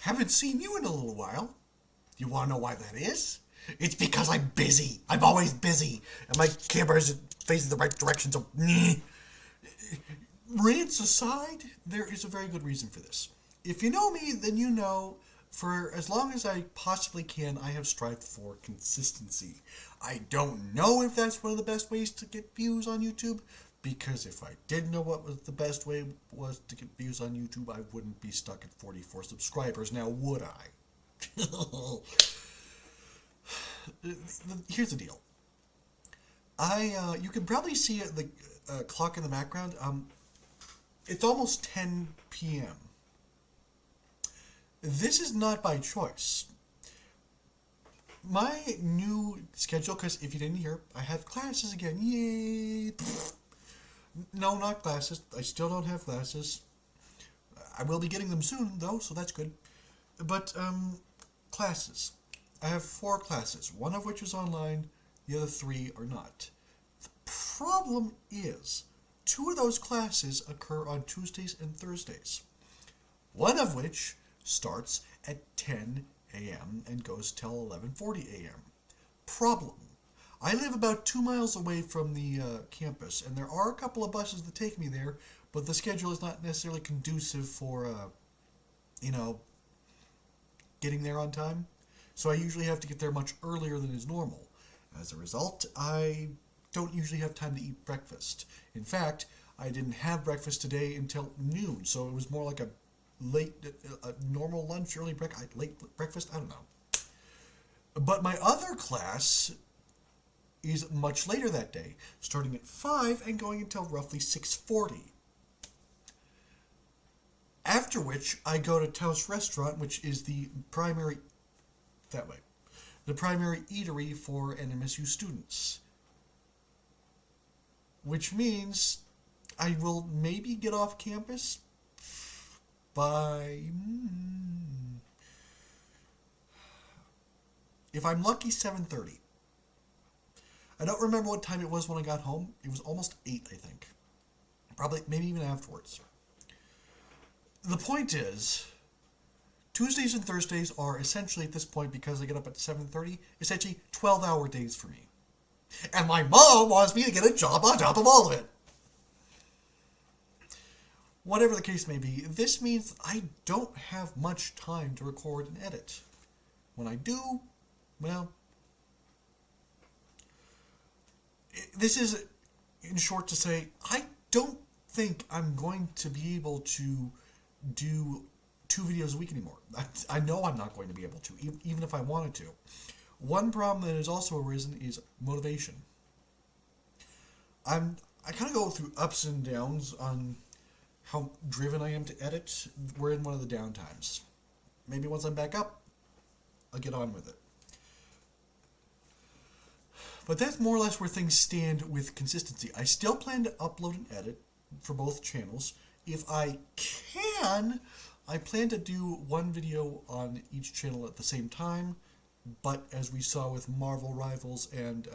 Haven't seen you in a little while. You want to know why that is? It's because I'm busy. I'm always busy. And my camera isn't facing the right direction, so... Rants aside, there is a very good reason for this. If you know me, then you know, for as long as I possibly can, I have strived for consistency. I don't know if that's one of the best ways to get views on YouTube, because if I did know what was the best way was to get views on YouTube, I wouldn't be stuck at 44 subscribers, now would I? Here's the deal. You can probably see the clock in the background. It's almost 10 p.m. This is not by choice. My new schedule, because if you didn't hear, I have classes again. Yay! No, not classes. I still don't have classes. I will be getting them soon, though, so that's good. But, classes. I have 4 classes, one of which is online, the other 3 are not. The problem is, 2 of those classes occur on Tuesdays and Thursdays, one of which starts at 10 a.m. and goes till 11:40 a.m. Problem. I live about 2 miles away from the campus, and there are a couple of buses that take me there, but the schedule is not necessarily conducive for, getting there on time. So I usually have to get there much earlier than is normal. As a result, I don't usually have time to eat breakfast. In fact, I didn't have breakfast today until noon, so it was more like a normal lunch, late breakfast, I don't know. But my other class is much later that day, starting at 5 and going until roughly 6:40. After which, I go to Taos Restaurant, which is the primary eatery for NMSU students. Which means I will maybe get off campus by, if I'm lucky, 7:30. I don't remember what time it was when I got home. It was almost 8, I think. Probably, maybe even afterwards. The point is, Tuesdays and Thursdays are essentially, at this point, because I get up at 7:30, essentially 12-hour days for me. And my mom wants me to get a job on top of all of it. Whatever the case may be, this means I don't have much time to record and edit. When I do, well, this is, in short, to say, I don't think I'm going to be able to do 2 videos a week anymore. I know I'm not going to be able to, even if I wanted to. One problem that has also arisen is motivation. I kind of go through ups and downs on how driven I am to edit. We're in one of the downtimes. Maybe once I'm back up, I'll get on with it. But that's more or less where things stand with consistency. I still plan to upload and edit for both channels. If I can, I plan to do 1 video on each channel at the same time. But as we saw with Marvel Rivals and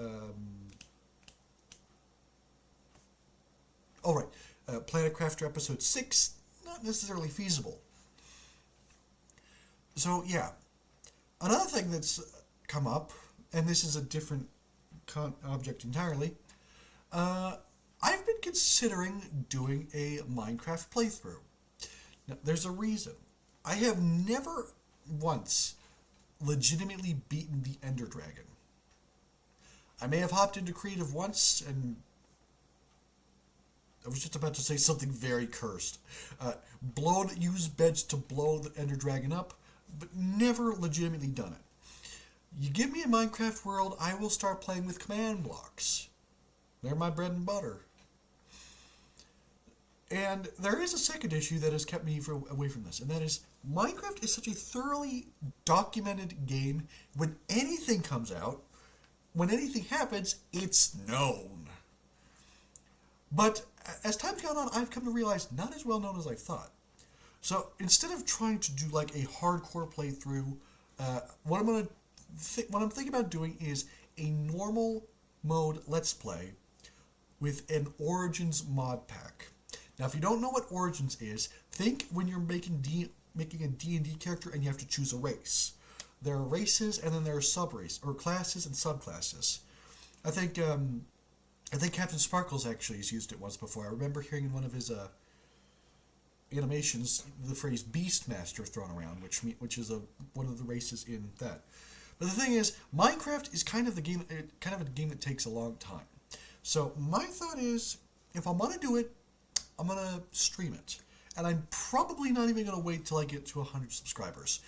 Planet Crafter Episode 6, not necessarily feasible. So, yeah. Another thing that's come up, and this is a different object entirely, I've been considering doing a Minecraft playthrough. Now, there's a reason. I have never once legitimately beaten the Ender Dragon. I may have hopped into creative once, and I was just about to say something very cursed. Used beds to blow the Ender Dragon up, but never legitimately done it. You give me a Minecraft world, I will start playing with command blocks. They're my bread and butter. And there is a second issue that has kept me away from this, and that is Minecraft is such a thoroughly documented game. When anything comes out, when anything happens, it's known. But as time's gone on, I've come to realize not as well known as I thought. So instead of trying to do like a hardcore playthrough, what I'm thinking about doing is a normal mode Let's Play with an Origins mod pack. Now, if you don't know what Origins is, think when you're making making a D&D character and you have to choose a race. There are races and then there are sub-race, or classes and subclasses. I think Captain Sparkles actually has used it once before. I remember hearing in one of his animations the phrase Beastmaster thrown around, which is one of the races in that. But the thing is, Minecraft is kind of a game that takes a long time. So my thought is, if I'm gonna do it, I'm gonna stream it, and I'm probably not even gonna wait till I get to 100 subscribers.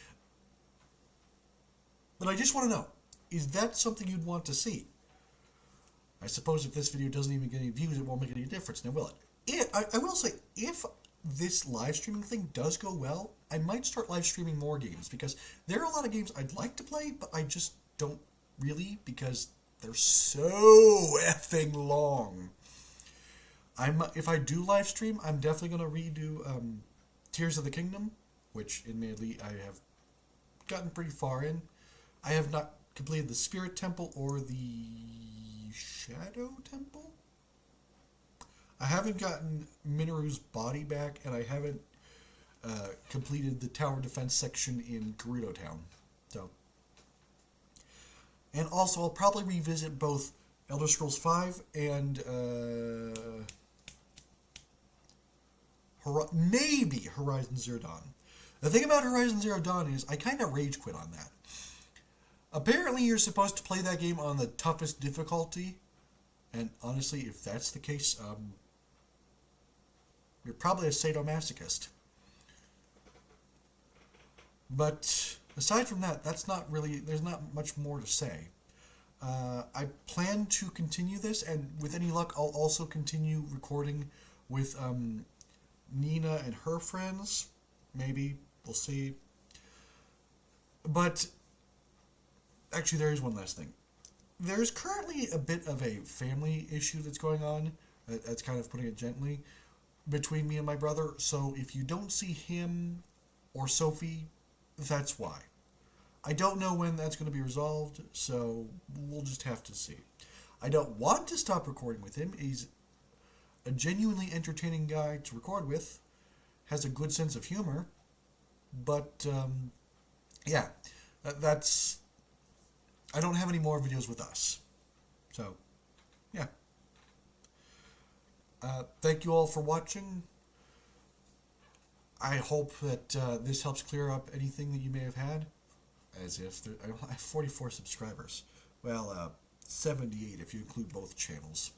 But I just want to know, is that something you'd want to see? I suppose if this video doesn't even get any views, it won't make any difference, now will it? I will say, if this live streaming thing does go well, I might start live streaming more games, because there are a lot of games I'd like to play, but I just don't really, because they're so effing long. If I do live stream, I'm definitely going to redo Tears of the Kingdom, which admittedly I have gotten pretty far in. I have not completed the Spirit Temple or the Shadow Temple. I haven't gotten Minoru's body back, and I haven't completed the tower defense section in Gerudo Town. So, and also I'll probably revisit both Elder Scrolls V and maybe Horizon Zero Dawn. The thing about Horizon Zero Dawn is I kind of rage quit on that. Apparently you're supposed to play that game on the toughest difficulty, and honestly, if that's the case, you're probably a sadomasochist. But aside from that, there's not much more to say. I plan to continue this, and with any luck, I'll also continue recording with Nina and her friends. Maybe. We'll see. But actually, there is one last thing. There's currently a bit of a family issue that's going on. That's kind of putting it gently, between me and my brother. So if you don't see him or Sophie, that's why. I don't know when that's going to be resolved, so we'll just have to see. I don't want to stop recording with him. He's a genuinely entertaining guy to record with, has a good sense of humor, but yeah, that's... I don't have any more videos with us. So, yeah. Thank you all for watching. I hope that this helps clear up anything that you may have had. As if I have 44 subscribers. Well, 78 if you include both channels.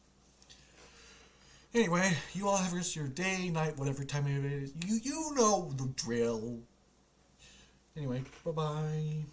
Anyway, you all have the rest of your day, night, whatever time it is. You know the drill. Anyway, bye-bye.